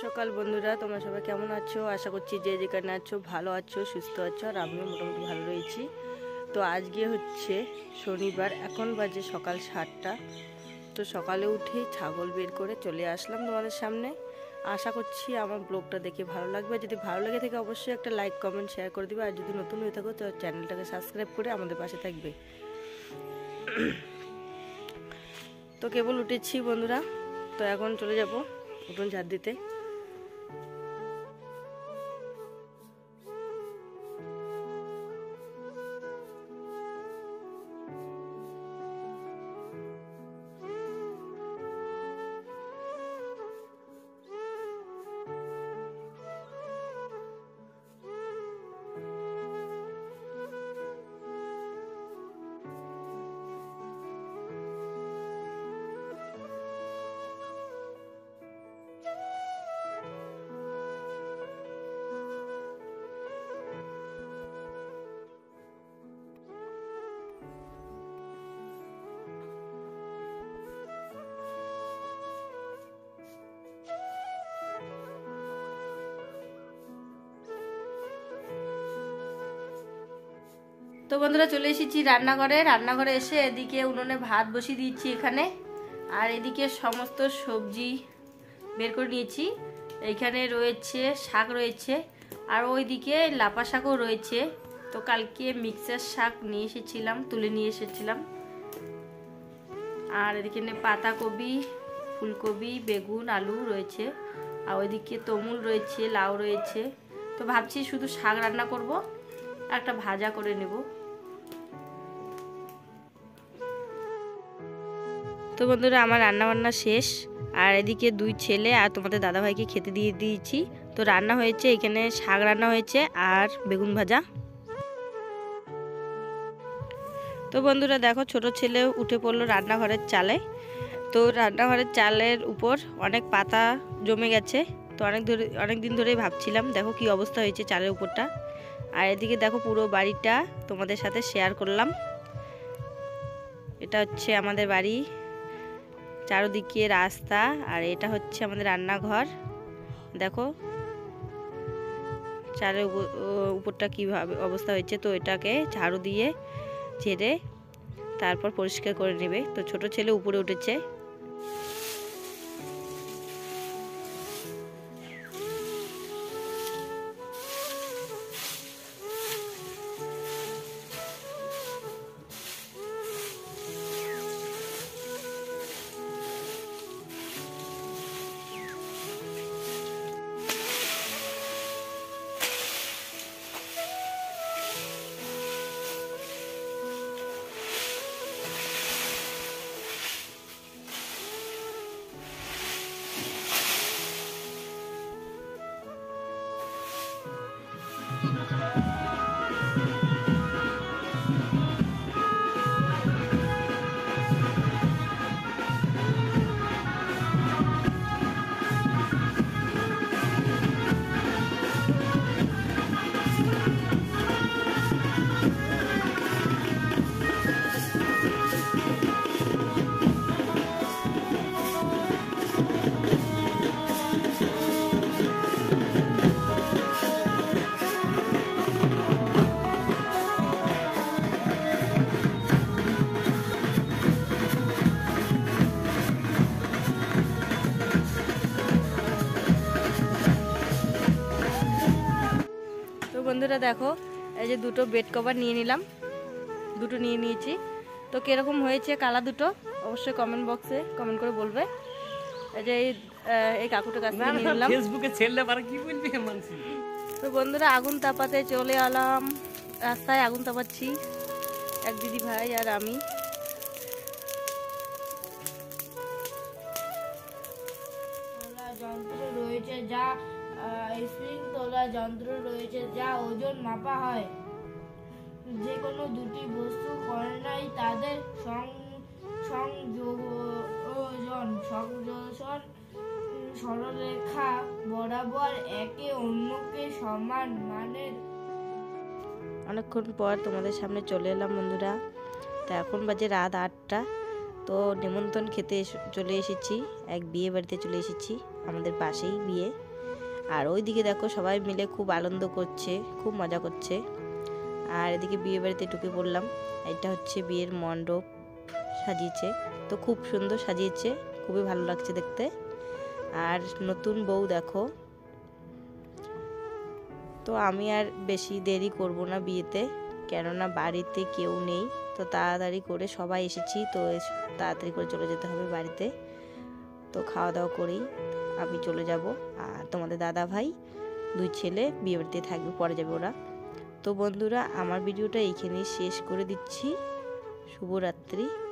সকাল বন্ধুরা, তোমরা সবাই কেমন আছো? আশা করছি যে যেখানে আছো ভালো আছো, সুস্থ আছো। আর আমিও মোটামুটি ভালো রয়েছি। তো আজকে হচ্ছে শনিবার, এখন বাজে সকাল 7টা। তো সকালে উঠেই ছাগল বের করে চলে আসলাম তোমাদের সামনে। আশা করছি আমার ব্লগটা দেখে ভালো লাগবে। যদি ভালো লেগে থাকে অবশ্যই একটা লাইক কমেন্ট শেয়ার করে দিবে। আর যদি নতুন হয়ে থাকো তো চ্যানেলটাকে সাবস্ক্রাইব করে আমাদের পাশে থাকবে। তো কেবল উঠেছি বন্ধুরা, তো এখন চলে যাব উঠোন ঝাড় দিতে। তো বন্ধুরা চলে এসেছি রান্নাঘরে এসে এদিকে উনুনে ভাত বসিয়ে দিচ্ছি এখানে। আর এদিকে সমস্ত সবজি বের করে নিয়েছি। এইখানে রয়েছে শাক রয়েছে, আর ওইদিকে লাপা শাকও রয়েছে। তো কালকে মিক্সার শাক তুলে নিয়ে এসেছিলাম। আর এদিকে পাতাকপি, ফুলকপি, বেগুন, আলু রয়েছে। আর ওইদিকে তমুল রয়েছে, লাউ রয়েছে। তো ভাবছি শুধু শাক রান্না করব, একটা ভাজা করে নেব। তো বন্ধুরা আমার রান্না বান্না শেষ। আর এদিকে 2 ছেলে আর তোমাদের দাদাভাইকে খেতে দিয়ে দিয়েছি। তো রান্না হয়েছে, এখানে শাক রান্না হয়েছে আর বেগুন ভাজা। তো বন্ধুরা দেখো, ছোট ছেলে উঠে পড়লো রান্নাঘরের চালে। তো রান্নাঘরের চালের উপর অনেক পাতা জমে গেছে। তো অনেক দিন ধরেই ভাবছিলাম, দেখো কি অবস্থা হয়েছে চালের উপরটা। আর এদিকে দেখো পুরো বাড়িটা তোমাদের সাথে শেয়ার করলাম। এটা হচ্ছে আমাদের বাড়ি, চারদিকে রাস্তা, আর এটা হচ্ছে আমাদের রান্নাঘর। দেখো চালের উপরটা কিভাবে অবস্থা হয়েছে। তো এটাকে ঝাড়ু দিয়ে ঝেড়ে তারপর পরিষ্কার করে নেবে। তো ছোট ছেলে উপরে উঠেছে। বন্ধুরা দেখো, এই যে 2টো বেড কভার নিয়ে নিলাম, 2টো নিয়ে নিয়েছি। তো কিরকম হয়েছে কালা দুটো অবশ্যই কমেন্ট বক্সে কমেন্ট করে বলবে। এই যে এই কাকুটার কাছ থেকে নিয়ে নিলাম। ফেসবুকে ছেড়লে পারে কি বলবি মানুষ। তো বন্ধুরা আগুন তাপাতে চলে এলাম, রাস্তায় আগুন তাপাচ্ছি এক দিদি ভাই আর আমি। যন্ত্র রয়েছে যা শৃঙ্খলা যন্ত্র রয়েছে যা ওজন মাপা হয়। যে কোনো দুটি বস্তু কর্ণাই তাদের সংযোজন সরলরেখা বরাবর একে অন্যকে সমান মানের। অনেকক্ষণ পর তোমাদের সামনে চলে এলাম বন্ধুরা। তো এখন বাজে রাত 8টা। তো নিমন্ত্রণ খেতে চলে এসেছি, এক বিয়ে বাড়িতে চলে এসেছি, আমাদের পাশেই বিয়ে। আর ওইদিকে দেখো সবাই মিলে খুব আনন্দ করছে, খুব মজা করছে। আর এদিকে বিয়ে বাড়িতে ঢুকে পড়লাম। এটা হচ্ছে বিয়ের মণ্ডপ সাজিয়েছে, তো খুব সুন্দর সাজিয়েছে, খুবই ভালো লাগছে দেখতে। আর নতুন বউ দেখো। তো আমি আর বেশি দেরি করব না বিয়েতে, কেননা বাড়িতে কেউ নেই। তো তাড়াতাড়ি করে সবাই এসেছি, তো তাড়াতাড়ি করে চলে যেতে হবে বাড়িতে। তো খাওয়া দাওয়া করেই আমি চলে যাব। আর তোমাদের দাদা ভাই 2 ছেলে বিয়ে বাড়িতে থাকবে, পরে যাবে ওরা। তো বন্ধুরা, আমার ভিডিওটা এইখানেই শেষ করে দিচ্ছি। শুভরাত্রি।